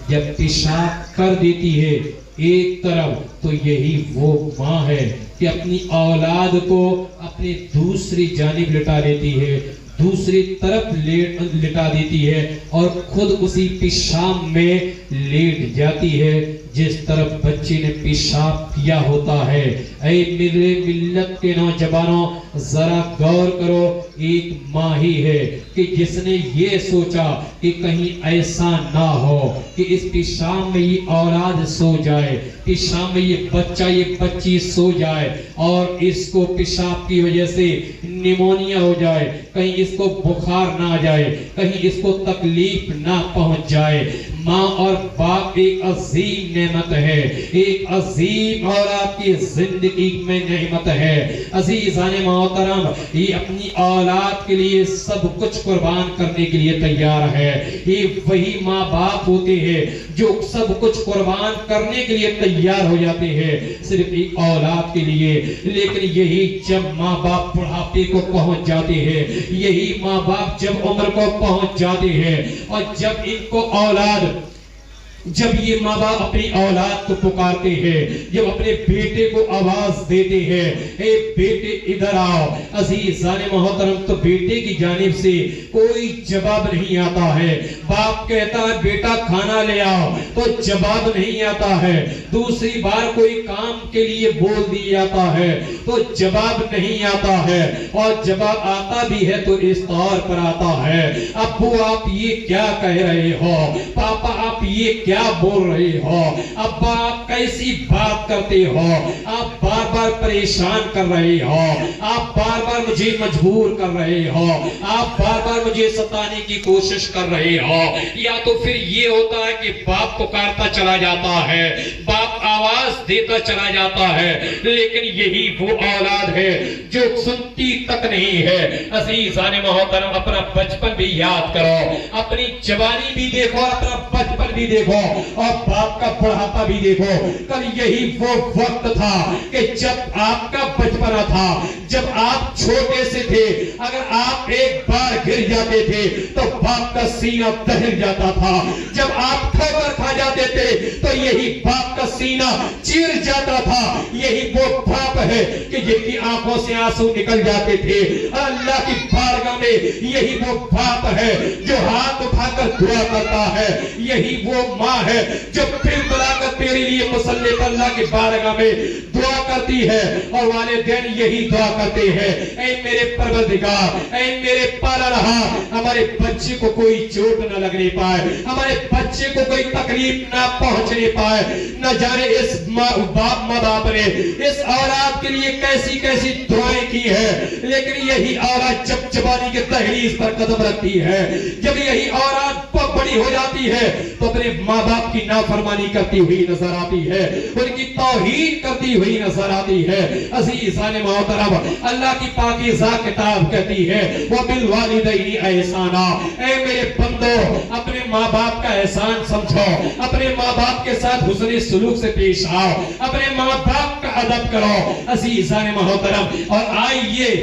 جب پیشاب کر دیتی ہے ایک طرف تو یہی وہ ماں ہے کہ اپنی اولاد کو اپنی دوسری جانب لٹا لیتی ہے، دوسری طرف لٹا دیتی ہے اور خود اسی پیشاب میں لیٹ جاتی ہے جس طرف بچے نے پیشاب کیا ہوتا ہے۔ اے میرے ملت کے نوجوانوں، ذرا غور کرو، ایک ماں ہی ہے کہ جس نے یہ سوچا کہ کہیں ایسا نہ ہو کہ اس پیشاب میں یہ اولاد سو جائے، پیشاب میں یہ بچہ یہ بچی سو جائے اور اس کو پیشاب کی وجہ سے نیمونیا ہو جائے، کہیں اس کو بخار نہ آ جائے، کہیں اس کو تکلیف نہ پہنچ جائے۔ ماں اور باپ ایک عظیم نعمت ہے، ایک عظیم اور آپ کی زندگی میں نعمت ہے۔ عزیزان محترم، یہ اپنی اولاد کے لیے سب کچھ قربان کرنے کے لیے تیار ہے۔ یہ وہی ماں باپ ہوتے ہیں جو سب کچھ قربان کرنے کے لیے تیار ہو جاتے ہیں صرف ایک اولاد کے لیے، لیکن یہی جب ماں باپ بڑھاپے کو پہنچ جاتے ہیں، یہی ماں باپ جب عمر کو پہنچ جاتے ہیں اور جب ان کو اولاد جب یہ ماں باپ اپنی اولاد کو پکارتے ہیں، جب اپنے بیٹے کو آواز دیتے ہیں، اے بیٹے ادھر آؤ، عزیزان محترم، تو بیٹے کی جانب سے کوئی جواب نہیں آتا ہے۔ باپ کہتا ہے بیٹا کھانا لے آؤ تو جواب نہیں آتا ہے، دوسری بار کوئی کام کے لیے بول دیا جاتا ہے تو جواب نہیں آتا ہے، اور جواب آتا بھی ہے تو اس طور پر آتا ہے، ابو آپ یہ کیا کہہ رہے ہو، پاپا آپ یہ کیا بول رہے ہو، ابا آپ کیسی بات کرتے ہو، آپ بار بار پریشان کر رہے ہو، آپ بار بار مجھے مجبور کر رہے ہو، آپ بار بار مجھے ستانے کی کوشش کر رہے ہو۔ یا تو پھر یہ ہوتا ہے کہ باپ پکارتا چلا جاتا ہے، باپ آواز دیتا چلا جاتا ہے، لیکن یہی وہ اولاد ہے جو سنتی تک نہیں ہے۔ عزیزان محترم، اپنا بچپن بھی یاد کرو، اپنی جوانی بھی دیکھو، اپنا بچپن بھی دیکھو اور باپ کا بڑھاپا بھی دیکھو۔ کل یہی وہ وقت تھا کہ جب آپ کا بچپنا تھا، جب آپ چھوٹے سے تھے، اگر آپ ایک بار گر جاتے تھے تو باپ کا سینہ دہل جاتا تھا، جب آپ ٹھوکر کھا جاتے تھے تو یہی باپ کا سینہ چیر جاتا تھا۔ یہی وہ باپ ہے کہ جن کی آنکھوں سے آنسو نکل جاتے تھے۔ اللہ کی بارگاہ میں یہی وہ باپ ہے جو ہاتھ اٹھا کر دعا کرتا ہے، یہی وہ ماں ہے جو پھر بلا کر تیرے لیے مصلی پر اللہ کی بارگاہ میں دعا کرتی ہے، اور والدین یہی دعا کرتے ہیں، اے میرے پروردگار، اے میرے پالنہار، ہمارے بچے کو کوئی چوٹ نہ لگنے پائے، ہمارے بچے کو کوئی تکلیف نہ پہنچنے پائے۔ نہ جانے اس ماں باپ نے اس اولاد کے لیے کیسی کیسی دعائیں کی ہے، لیکن یہی اولاد جب جوانی کے دہلیز پر قدم رکھتی ہے، جب یہی اولاد بڑی ہو جاتی ہے تو اپنے ماں باپ کی نافرمانی کرتی ہوئی نظر آتی ہے، ان کی توہین کرتی ہوئی نظر آتی ہے۔ عزیزان محترم، اللہ کی پاکیزہ کتاب کہتی ہے وَبِالْوَالِدَيْنِ احسانا، اے میرے بندو اپنے ماں باپ کا احسان سمجھو، اپنے ماں باپ کے ساتھ حسن سلوک سے پیش آؤ، اپنے ماں باپ کا ادب کرو۔ عزیزان محترم، اور آئیے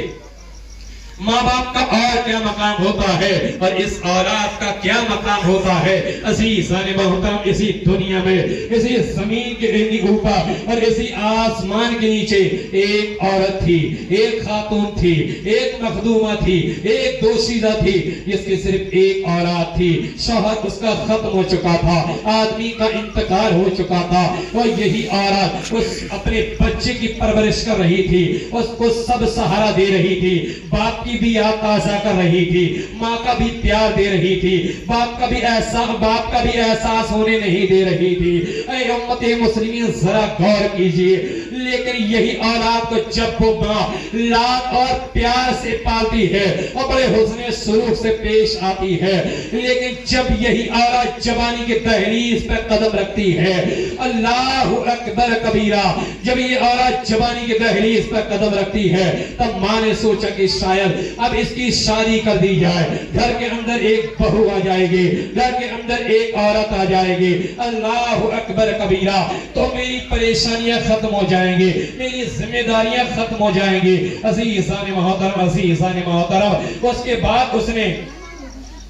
ماں باپ کا اور کیا مقام ہوتا ہے اور اس اولاد کا کیا مقام ہوتا ہے۔ عزیزان محترم، اسی دنیا میں، اسی زمین کے اوپر اور اسی آسمان کے نیچے ایک عورت تھی، ایک خاتون تھی، ایک مخدومہ تھی، ایک دوشیزہ تھی، جس کی صرف ایک اولاد تھی، شوہر اس کا ختم ہو چکا تھا، آدمی کا انتقال ہو چکا تھا، اور یہی عورت اس اپنے بچے کی پرورش کر رہی تھی، اس کو سب سہارا دے رہی تھی، باپ کی بھی یاد تازہ کر رہی تھی، ماں کا بھی پیار دے رہی تھی، باپ کا بھی احساس ہونے نہیں دے رہی تھی۔ اے امت مسلمین، ذرا غور کیجئے، لیکن یہی اولاد کو جب وہ ماں لاڈ اور پیار سے پالتی ہے اور بڑے حسن سلوک سے پیش آتی ہے، لیکن جب یہی اولاد جوانی کے دہلیز پر قدم رکھتی ہے، اللہ اکبر کبیرہ، جب یہ اولاد جوانی کے دہلیز پر قدم رکھتی ہے تب ماں نے سوچا کہ شاید اب اس کی شادی کر دی جائے، گھر کے اندر ایک بہو آ جائے گی، گھر کے اندر ایک عورت آ جائے گی، اللہ اکبر کبیرہ، تو میری پریشانیاں ختم ہو جائیں گی، میری ذمہ داریاں ختم ہو جائیں گی۔ عزیزان محترم، اس کے بعد اس نے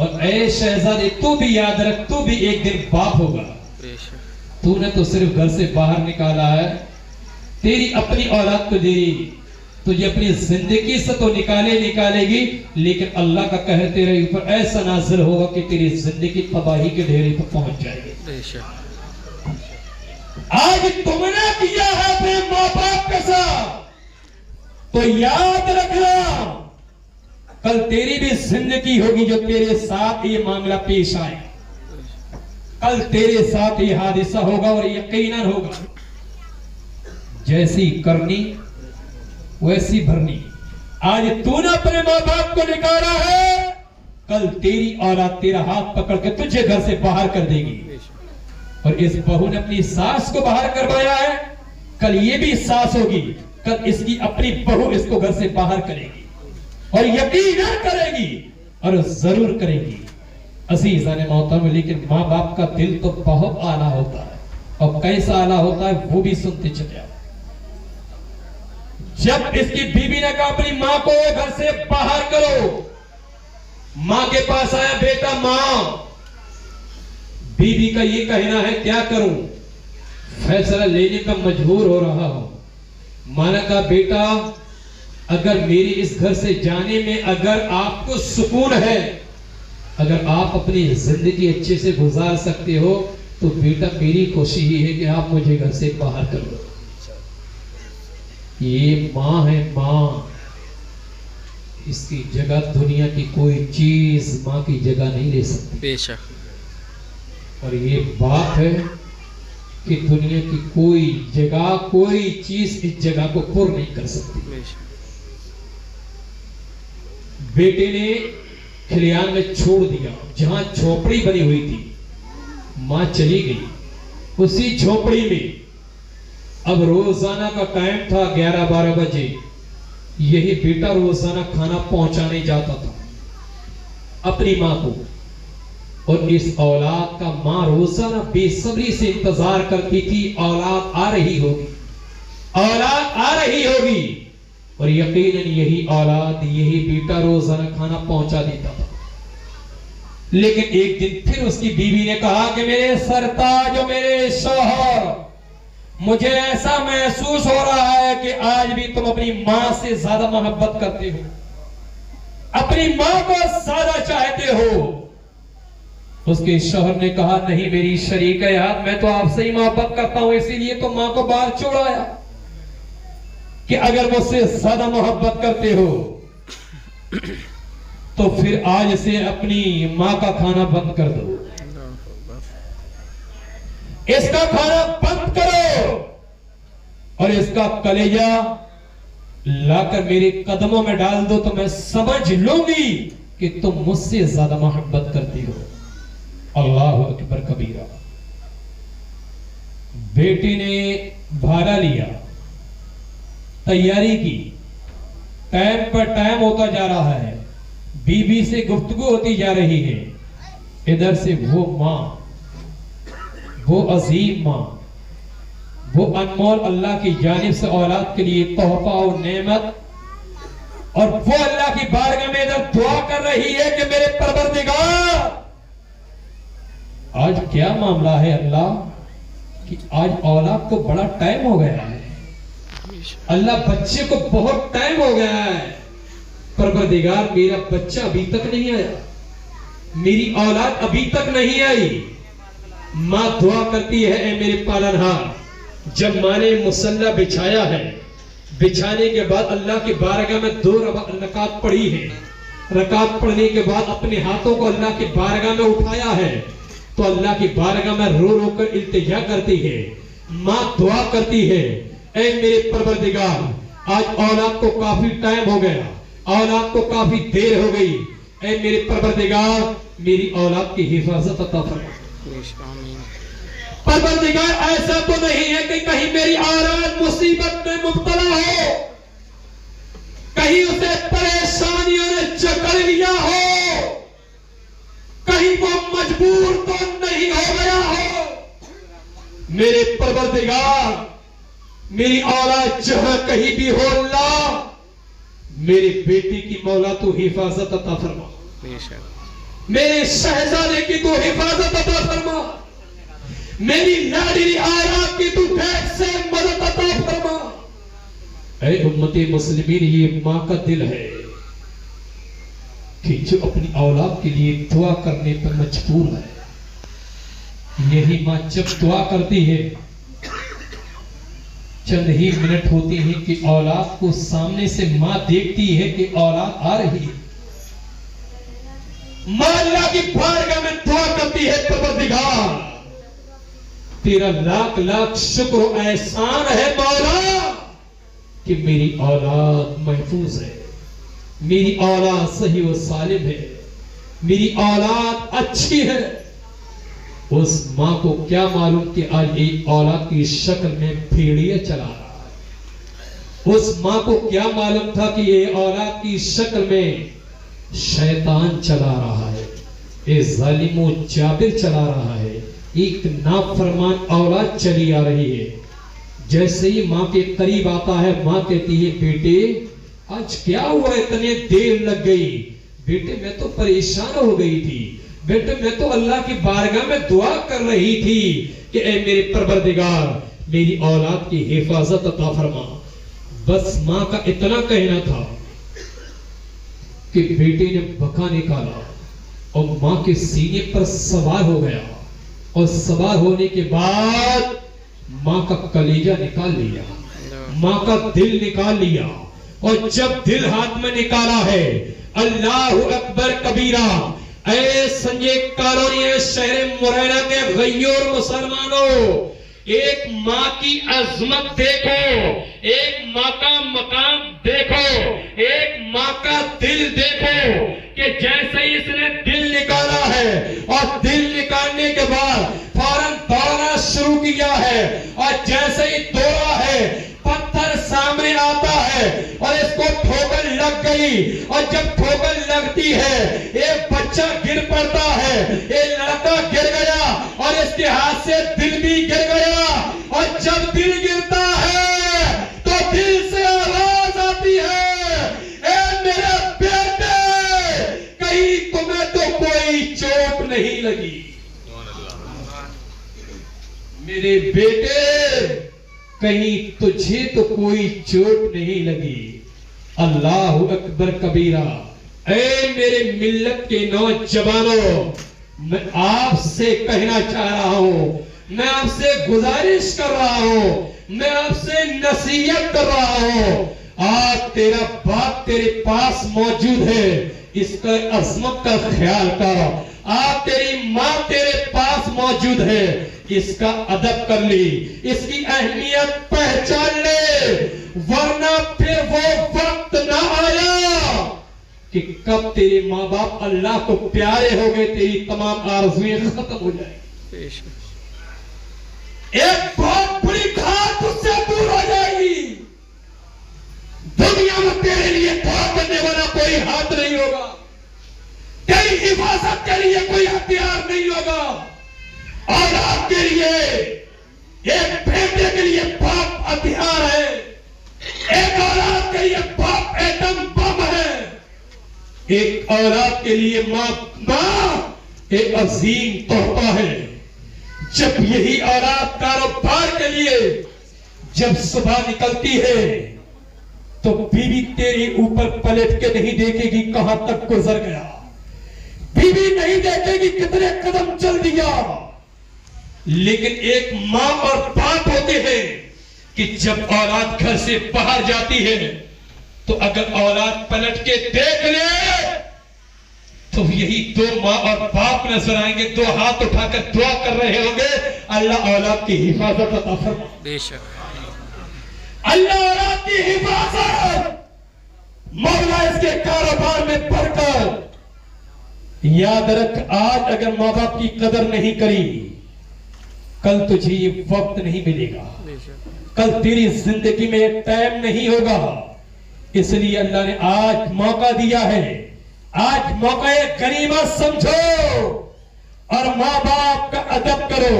اور اے شہزادے تو بھی یاد رکھ تو بھی ایک دن باپ ہوگا. تو نے تو صرف گھر سے باہر نکالا ہے, تیری اپنی اولاد کو دے, تجھے اپنی زندگی سے تو نکالے گی, لیکن اللہ کا قہر تیرے اوپر ایسا نازل ہوگا کہ تیری زندگی تباہی کے ڈھیرے پر پہنچ جائے گی. آج تم نے کیا ہے اپنے ماں باپ کے ساتھ تو یاد رکھنا کل تیری بھی زندگی ہوگی جو تیرے ساتھ یہ معاملہ پیش آئے. کل تیرے ساتھ یہ حادثہ ہوگا اور یقیناً ہوگا. جیسی کرنی ویسی بھرنی. آج تو نے اپنے ماں باپ کو نکالا ہے, کل تیری اولاد تیرا ہاتھ پکڑ کے تجھے گھر سے باہر کر دے گی. اور اس بہو نے اپنی ساس کو باہر کروایا ہے, کل یہ بھی ساس ہوگی, کل اس کی اپنی بہو اس کو گھر سے باہر کرے گی اور یقیناً کرے گی اور ضرور کرے گی. عزیزان محترم, لیکن ماں باپ کا دل تو بہت اعلیٰ ہوتا ہے, اور کیسا اعلیٰ ہوتا ہے وہ بھی سنتے چلے آؤ. جب اس کی بیوی نے کہا اپنی ماں کو گھر سے باہر کرو, ماں کے پاس آیا بیٹا ماں. بیوی کا یہ کہنا ہے کیا کروں, فیصلہ لینے کا مجبور ہو رہا ہوں. ماں نے کہا بیٹا اگر میری اس گھر سے جانے میں اگر آپ کو سکون ہے, اگر آپ اپنی زندگی اچھے سے گزار سکتے ہو تو بیٹا میری کوشش ہی ہے کہ آپ مجھے گھر سے باہر کر دو. یہ ماں ہے, ماں, اس کی جگہ دنیا کی کوئی چیز ماں کی جگہ نہیں لے سکتی. بے شک. اور یہ باپ ہے کہ دنیا کی کوئی جگہ کوئی چیز اس جگہ کو پر نہیں کر سکتی. بیٹے نے کھلیان میں چھوڑ دیا, جہاں جھوپڑی بنی ہوئی تھی, ماں چلی گئی. اسی جھوپڑی میں اب روزانہ کا ٹائم تھا 11-12 بجے, یہی بیٹا روزانہ کھانا پہنچانے جاتا تھا اپنی ماں کو. اور اس اولاد کا ماں روزانہ بے صبری سے انتظار کرتی تھی, اولاد آ رہی ہوگی, اولاد آ رہی ہوگی. اور یقیناً یہی اولاد یہی بیٹا روزانہ کھانا پہنچا دیتا تھا. لیکن ایک دن پھر اس کی بیوی نے کہا کہ میرے سرتاج و میرے شوہر, مجھے ایسا محسوس ہو رہا ہے کہ آج بھی تم اپنی ماں سے زیادہ محبت کرتے ہو, اپنی ماں کو زیادہ چاہتے ہو. اس کے شوہر نے کہا نہیں میری شریک حیات, میں تو آپ سے ہی محبت کرتا ہوں, اسی لیے تو ماں کو باہر چھوڑایا کہ اگر مجھ سے زیادہ محبت کرتے ہو تو پھر آج سے اپنی ماں کا کھانا بند کر دو, اس کا کھانا بند کرو اور اس کا کلیجہ لا کر میرے قدموں میں ڈال دو تو میں سمجھ لوں گی کہ تم مجھ سے زیادہ محبت کرتی ہو. اللہ اکبر کبیرہ. بیٹی نے بھارا لیا, تیاری کی, ٹائم پر ٹائم ہوتا جا رہا ہے, بیوی سے گفتگو ہوتی جا رہی ہے. ادھر سے وہ ماں, وہ عظیم ماں, وہ انمول اللہ کی جانب سے اولاد کے لیے تحفہ اور نعمت, اور وہ اللہ کی بارگاہ میں ادھر دعا کر رہی ہے کہ میرے پروردگار آج کیا معاملہ ہے اللہ کہ آج اولاد کو بڑا ٹائم ہو گیا ہے, اللہ بچے کو بہت ٹائم ہو گیا ہے. پروردگار میرا بچہ ابھی تک نہیں آیا, میری اولاد ابھی تک نہیں آئی. ماں دعا کرتی ہے اے میرے پالنہار. جب ماں نے مصلی بچھایا ہے, بچھانے کے بعد اللہ کی بارگاہ میں 2 رکعت پڑھی ہے, رکعت پڑھنے کے بعد اپنے ہاتھوں کو اللہ کی بارگاہ میں اٹھایا ہے تو اللہ کی بارگاہ میں رو رو کر التجا کرتی ہے. ماں دعا کرتی ہے اے میرے پروردگار آج اولاد کو کافی ٹائم ہو گیا, اولاد کو کافی دیر ہو گئی, اے میرے پروردگار میری اولاد کی حفاظت عطا فرما. پروردگار ایسا تو نہیں ہے کہ کہیں میری اولاد مصیبت میں مبتلا ہو, کہیں اسے پریشانیوں نے جکڑ لیا ہو, کہیں وہ مجبور تو نہیں ہو گیا ہو. میرے پروردگار میری اولاد جہاں کہیں بھی ہو اللہ, میری بیٹی کی مولا تو حفاظت عطا فرما. میرے شہزادے کی تو حفاظت عطا فرما، میری لاڈلی اولاد کی تو خیر سے مدد عطا فرما۔ اے امت مسلمین، یہ ماں کا دل ہے کہ جو اپنی اولاد کے لیے دعا کرنے پر مجبور ہے۔ یہی ماں جب دعا کرتی ہے، چند ہی منٹ ہوتے ہیں کہ اولاد کو سامنے سے ماں دیکھتی ہے کہ اولاد آ رہی ہے، ماں اللہ کی بارگاہ میں دعا کرتی ہے، پروردگار تیرا لاکھ لاکھ شکر و احسان ہے مولا کہ میری اولاد محفوظ ہے، میری اولاد صحیح و سالم ہے، میری اولاد اچھی ہے۔ اس ماں کو کیا معلوم کہ آج ایک اولاد کی شکل میں بھیڑیا چلا رہا ہے، اس ماں کو کیا معلوم تھا کہ یہ اولاد کی شکل میں شیطان چلا رہا ہے، ایک ظالم و جابر چلا رہا ہے، ایک نافرمان اولاد چلی آ رہی ہے۔ جیسے ہی ماں کے قریب آتا ہے، ماں کہتی ہے بیٹے آج کیا ہوا، اتنے دیر لگ گئی؟ بیٹے میں تو پریشان ہو گئی تھی، بیٹے میں تو اللہ کی بارگاہ میں دعا کر رہی تھی کہ اے میرے پروردگار میری اولاد کی حفاظت عطا فرما۔ بس ماں کا اتنا کہنا تھا کہ بیٹے نے بکا نکالا اور ماں کے سینے پر سوار ہو گیا، اور سوار ہونے کے بعد ماں کا کلیجہ نکال لیا، ماں کا دل نکال لیا، اور جب دل ہاتھ میں نکالا ہے، اللہ اکبر کبیرہ، اے سنجے کالونی شہر مرینا کے غیور مسلمانوں، ایک ماں کی عظمت دیکھو، ایک ماں کا مقام دیکھو، ایک ماں کا دل دیکھو کہ جیسے ہی اس نے دل نکالا ہے اور دل نکالنے کے بعد فوراً دوڑنا شروع کیا ہے، اور جیسے ہی دوڑا ہے پتھر سامنے آتا ہے اور اس کو ٹھوکر لگ گئی، اور جب ٹھوکر لگتی ہے ایک بچہ گر پڑتا ہے، ایک لڑکا گر گیا اور اس کے ہاتھ سے دل بھی گر گیا، اور جب دل گرتا ہے تو دل سے آواز آتی ہے اے میرے بیٹے کہیں تمہیں تو کوئی چوٹ نہیں لگی، میرے بیٹے کہیں تجھے تو کوئی چوٹ نہیں لگی۔ اللہ اکبر کبیرہ، اے میرے ملت کے نوجوانوں، میں آپ سے کہنا چاہ رہا ہوں، میں آپ سے گزارش کر رہا ہوں، میں آپ سے نصیحت کر رہا ہوں، آج تیرا باپ تیرے پاس موجود ہے، اس کا عظمت کا خیال کر، آج تیری ماں تیرے پاس موجود ہے، اس کا ادب کر لی، اس کی اہمیت پہچان لے، ورنہ پھر وہ وقت نہ آیا کہ کب تیرے ماں باپ اللہ کو پیارے ہو گئے تیری تمام آرزویں ختم ہو جائیں، ایک بہت بڑی گھاٹ اس سے دور ہو جائے گی، دنیا میں تیرے لیے دعا کرنے والا کوئی ہاتھ نہیں ہوگا، تیری حفاظت کے لیے کوئی ہتھیار نہیں ہوگا، اولاد کے لیے ایک بیٹے کے لیے باپ ہتھیار ہے، ایک اولاد کے لیے باپ ایٹم بم ہے، ایک اولاد کے لیے ماں ایک عظیم تحفہ ہے۔ جب یہی اولاد کاروبار کے لیے جب صبح نکلتی ہے تو بیوی تیرے اوپر پلٹ کے نہیں دیکھے گی کہاں تک گزر گیا، بیوی نہیں دیکھے گی کتنے قدم چل دیا، لیکن ایک ماں اور باپ ہوتے ہیں کہ جب اولاد گھر سے باہر جاتی ہے تو اگر اولاد پلٹ کے دیکھ لے تو یہی دو ماں اور باپ نظر آئیں گے، دو ہاتھ اٹھا کر دعا کر رہے ہوں گے اللہ اولاد کی حفاظت عطا فرما، بے شک اللہ اولاد کی حفاظت، مولا اس کے کاروبار میں برکت۔ یاد رکھ آج اگر ماں باپ کی قدر نہیں کری کل تجھے یہ وقت نہیں ملے گا، کل تیری زندگی میں ایک ٹائم نہیں ہوگا، اس لیے اللہ نے آج موقع دیا ہے، آج موقع غنیمت سمجھو اور ماں باپ کا ادب کرو،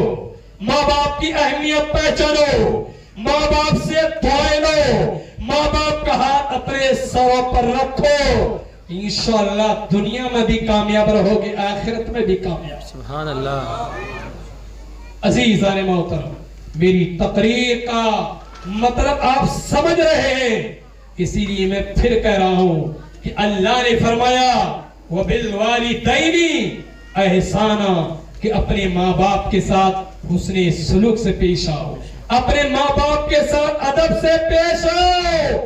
ماں باپ کی اہمیت پہچانو، ماں باپ سے دعائیں لو، ماں باپ کا ہاتھ اپنے سر پر رکھو، انشاءاللہ دنیا میں بھی کامیاب رہو گے، آخرت میں بھی کامیاب۔ سبحان اللہ۔ عزیزان محترم، میری تقریر کا مطلب آپ سمجھ رہے ہیں، اسی لیے میں پھر کہہ رہا ہوں کہ اللہ نے فرمایا وَبِالْوَالِدَيْنِ احسانا، کہ اپنے ماں باپ کے ساتھ حسن سلوک سے پیش آؤ، اپنے ماں باپ کے ساتھ ادب سے پیش آؤ،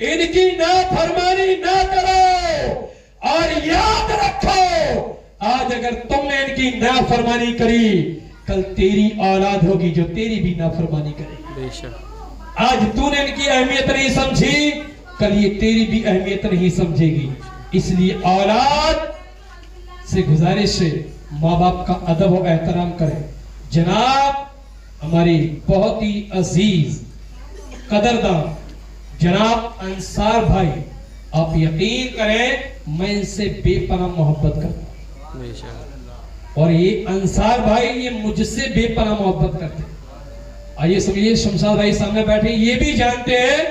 ان کی نافرمانی نہ کرو، اور یاد رکھو آج اگر تم نے ان کی نافرمانی کری، کل تیری اولاد ہوگی جو تیری بھی نافرمانی کرے گی۔ بے شک۔ آج تو نے ان کی اہمیت نہیں سمجھی، کل یہ تیری بھی اہمیت نہیں سمجھے گی۔ اس لیے اولاد سے گزارش ہے ماں باپ کا ادب و احترام کرے۔ جناب ہماری بہت ہی عزیز قدردان جناب انصار بھائی، آپ یقین کریں میں ان سے بے پناہ محبت کرتا ہوں، بے شک۔ اور یہ انصار بھائی یہ مجھ سے بے پناہ محبت کرتے ہیں۔ آئیے سمجھیے شمشاد بھائی سامنے بیٹھے، یہ بھی جانتے ہیں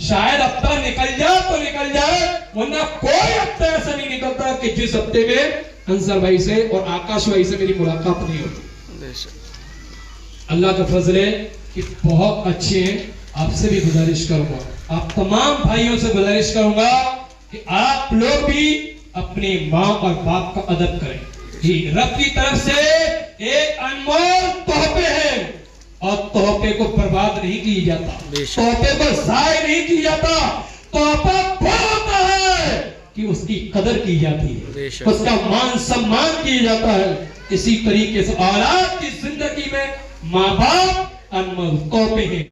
شاید ہفتہ نکل جائے تو نکل جائے، ورنہ کوئی ہفتہ ایسا نہیں نکلتا کہ جس ہفتے میں انصار بھائی سے اور آکاش بھائی سے میری ملاقات نہیں ہوتی۔ بے شک۔ اللہ کا فضل ہے کہ بہت اچھے ہیں۔ آپ سے بھی گزارش کروں گا، آپ تمام بھائیوں سے گزارش کروں گا کہ آپ لوگ بھی اپنے ماں اور باپ کا ادب کریں۔ یہ رب کی طرف سے ایک انمول تحفے ہیں، اور تحفے کو برباد نہیں کیا جاتا، تحفے کو ضائع نہیں کیا جاتا۔ تحفہ وہ ہوتا ہے کہ اس کی قدر کی جاتی ہے، اس کا مان سمان کیا جاتا ہے۔ اسی طریقے سے اولاد کی زندگی میں ماں باپ انمول تحفے ہیں۔